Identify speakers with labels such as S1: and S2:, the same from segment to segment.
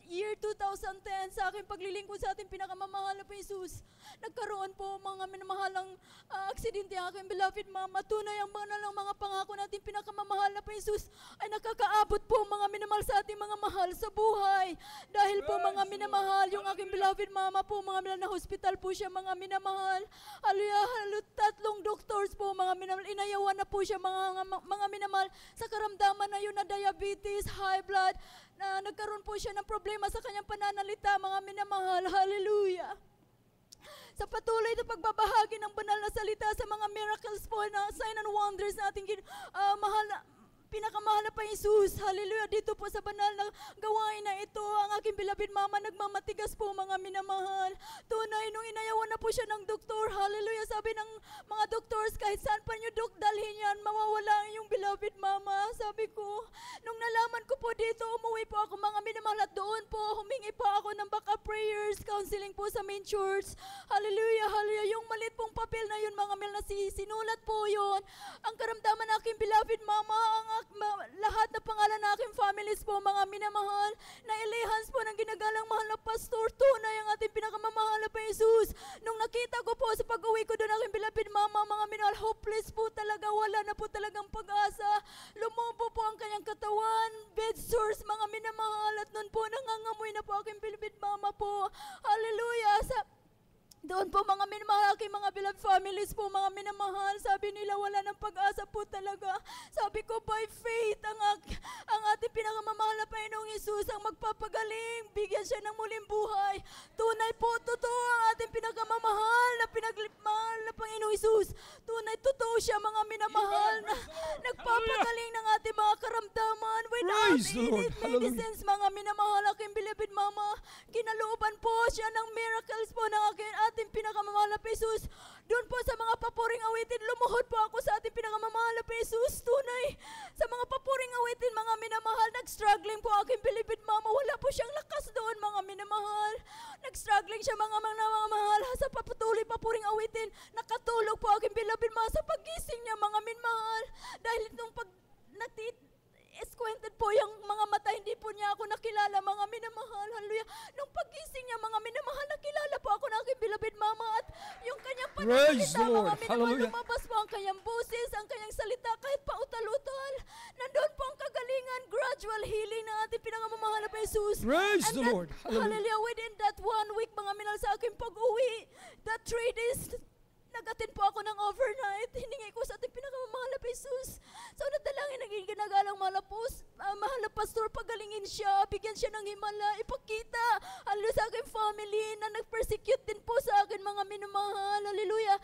S1: year 2010, sa aking paglilingkod sa ating pinakamamahal na po Jesus, nagkaroon po mga minamahalang aksidente ang aking beloved mama. Tunay ang mga pangako natin pinakamamahal na po Jesus ay nakakaabot po mga minamahal sa ating mga mahal sa buhay. Dahil po mga minamahal, yung aking beloved mama po, mga minamahal na hospital po siya, mga minamahal. Hallelujah, 3 doctors po, mga minamahal, inayawan na po siya mga minamahal sa karamdaman na yun na diabetes, high blood, na nagkaroon po siya ng problema sa kanyang pananalita, mga minamahal. Hallelujah. Sa patuloy na pagbabahagi ng banal na salita sa mga miracles po na sign and wonders na ating pinakamahal na pa Jesus. Hallelujah. Dito po sa banal na gawain na ito, ang aking beloved mama nagmamatigas po, mga minamahal. Tunay, nung inayawan na po siya ng doktor, hallelujah, sabi ng mga doctors, kahit saan pa niyo dalhin yan, mawawala ang iyong beloved mama. Sabi ko, nung nalaman ko po dito, umuwi po ako, mga minamahal, at doon po, humingi po ako ng backup prayers, counseling po sa main church. Hallelujah, hallelujah. Yung malit pong papel na yun, mga mil, na sinulat po yun. Ang karamdaman ng aking beloved mama, ang lahat na pangalan ng aking families po, mga minamahal, na ilihans po ng ginagalang mahal na pastor. Tunay ang ating pinakamamahal na pa Jesus. Nung nakita ko po sa pag-uwi ko doon, aking beloved mama, mga minamahal, hopeless po talaga, wala na po talagang pag-asa. Lumubo po ang kanyang katawan, bed sores, mga minamahal, at noon po nangangamoy na po aking beloved mama po. Hallelujah. Doon po mga minamahal, aking mga beloved families po, mga minamahal, sabi nila wala ng pag-asa po talaga. Sabi ko, by faith, ang ating pinakamamahal na Panginoong Jesus ang magpapagaling, bigyan siya ng muling buhay. Tunay po, totoo ang ating pinakamamahal na pinagmahal na Panginoong Jesus. Tunay, totoo siya, mga minamahal, na nagpapagaling ng ating mga karamdaman without any medicines, mga minamahal, aking beloved mama. Kinalooban po siya ng miracles po ng ating pinakamamahal na Jesus. Doon po sa mga papuring awitin, lumuhod po ako sa ating pinakamamahal na Jesus. Tunay, sa mga papuring awitin, mga minamahal, nag-struggling po aking beloved mama. Wala po siyang lakas doon, mga minamahal. Nag-struggling siya, mga mahal, sa papuring awitin. Nakatulog po aking beloved mama sa pagising niya, mga minamahal. Dahil nung esquinted po yung mga mata, hindi po niya ako nakilala, mga minamahal. Hallelujah. Nung pagising niya, mga minamahal, nakilala po ako ng aking beloved mama, at yung kanyang pananalita, mga minamahal, lumabas po ang kanyang boses, ang kanyang salita, kahit pa utal-utal. Nandun po ang kagalingan, gradual healing ng ating pinangamamahal na Jesus.
S2: Praise the Lord.
S1: Hallelujah. Within that 1 week, mga minamahal, sa aking pag-uwi, that 3 days, nag-attend po ako ng overnight. Hiningi ko sa ating pinakamamahal na Jesus. So, nadalangin, naging ginagalang mahal na pastor, pagalingin siya, bigyan siya ng himala, ipakita, hallelujah, sa aking family na nag-persecute din po sa akin, mga minamahal, hallelujah,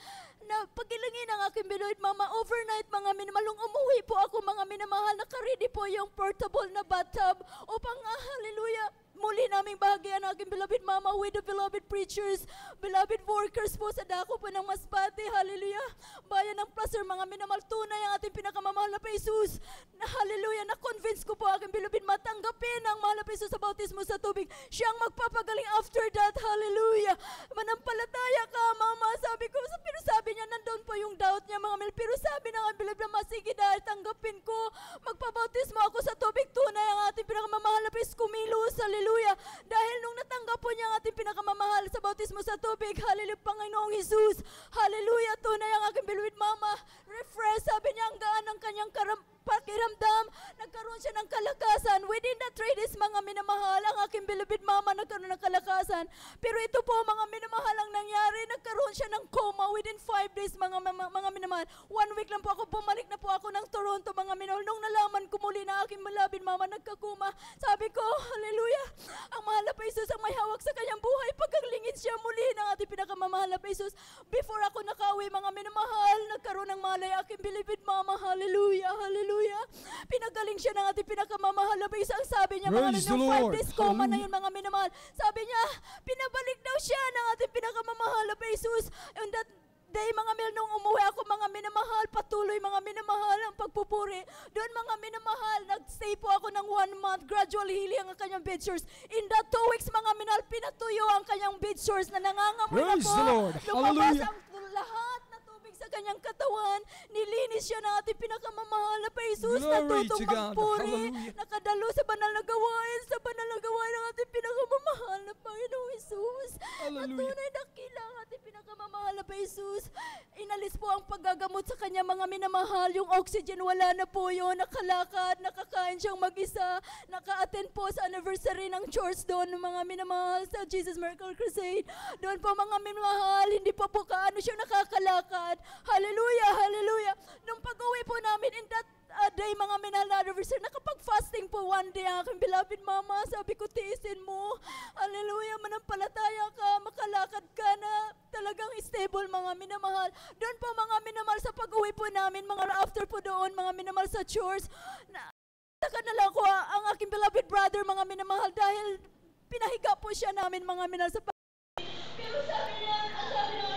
S1: na pagilingin ang aking beloved mama, overnight, mga minamahal, nung umuwi po ako, mga minamahal, nakaready po yung portable na bathtub upang, hallelujah, muli naming bahagian ang aking beloved mama with the beloved preachers, beloved workers po sa dako po ng Masbate, hallelujah, bayan ng Placer, mga minamahal. Tunay ang ating pinakamamahal na Jesus, na hallelujah, na-convince ko po aking beloved matanggapin ang mahal na Jesus sa bautismo sa tubig. Siyang magpapagaling after that, hallelujah. Manampalataya ka, mama, sabi ko, pero sabi niya, nandun po yung doubt niya, mga mil, pero sabi ng aking beloved mama, sige, dahil tanggapin ko, magpabautismo ako sa tubig. Tunay ang ating pinakamamahal na Jesus, kumilos, hallelujah. Dahil nung natanggap po niya ang ating pinakamamahal sa bautismo sa tubig, hallelujah, Panginoong Jesus, hallelujah, tunay ang aking beloved mama, refresh, sabi niya, ang gaan ng kanyang pakiramdam, nagkaroon siya ng kalakasan. Within the 3 days, mga minamahal, ang aking beloved mama nagkaroon ng kalakasan. Pero ito po, mga minamahal, ang nangyari, nagkaroon siya ng coma within 5 days, mga minamahal. 1 week lang po ako, bumalik na po ako ng Toronto, mga minamahal. Nung nalaman ko muli na aking beloved mama nagkakuma, sabi ko, hallelujah, ang mahal na Jesus ang may hawak sa kanyang buhay. Pagkaglingin siya muli ng ating pinakamamahal na Jesus. Before ako nakauwi, mga minamahal, nagkaroon ng malay aking beloved mama, hallelujah, hallelujah. Pinagaling siya ng ating pinakamamahal na Jesus. Ang sabi niya, mga nung 5 days coma na yun, mga minamahal. Sabi niya, pinabalik daw siya ng ating pinakamamahal na Jesus. And that day, mga mil, nung umuwi ako, mga minamahal, patuloy, mga minamahal, ang pagpupuri. Doon, mga minamahal, nag-stay po ako ng 1 month, gradual healing ang kanyang bed sores. In that 2 weeks, mga minahal, pinatuyo ang kanyang bed sores na nangangamoy na po. Lumabas ang lahat na tubig sa kanyang katawan. Nilinis siya na ating pinakamamahal na Jesus. Natutong magpuri. Nakadalo sa banal na gawain, ng
S2: Hallelujah.
S1: Tunay na kilang ating pinakamamahal na Jesus. Inalis po ang paggagamot sa kanya, mga minamahal. Yung oxygen, wala na po yun. Nakalakad, nakakain siyang mag-isa. Naka-attend po sa anniversary ng church doon, mga minamahal, sa Jesus Miracle Crusade. Doon po, mga minamahal, hindi pa po kaano siya nakakalakad. Hallelujah, hallelujah. Nung pag-uwi po namin in that day, mga minahal na anniversary, nakapag-fasting po one day aking beloved mama. Sabi ko, tiisin mo. Hallelujah, manampalataya ka, makalakad ka na talagang stable, mga minamahal. Doon po, mga minamahal, sa pag-uwi po namin, mga after po doon, mga minamahal sa church, taka na lang ko ang aking beloved brother, mga minamahal, dahil pinahiga po siya namin, mga minamahal, sa pero sabi niya,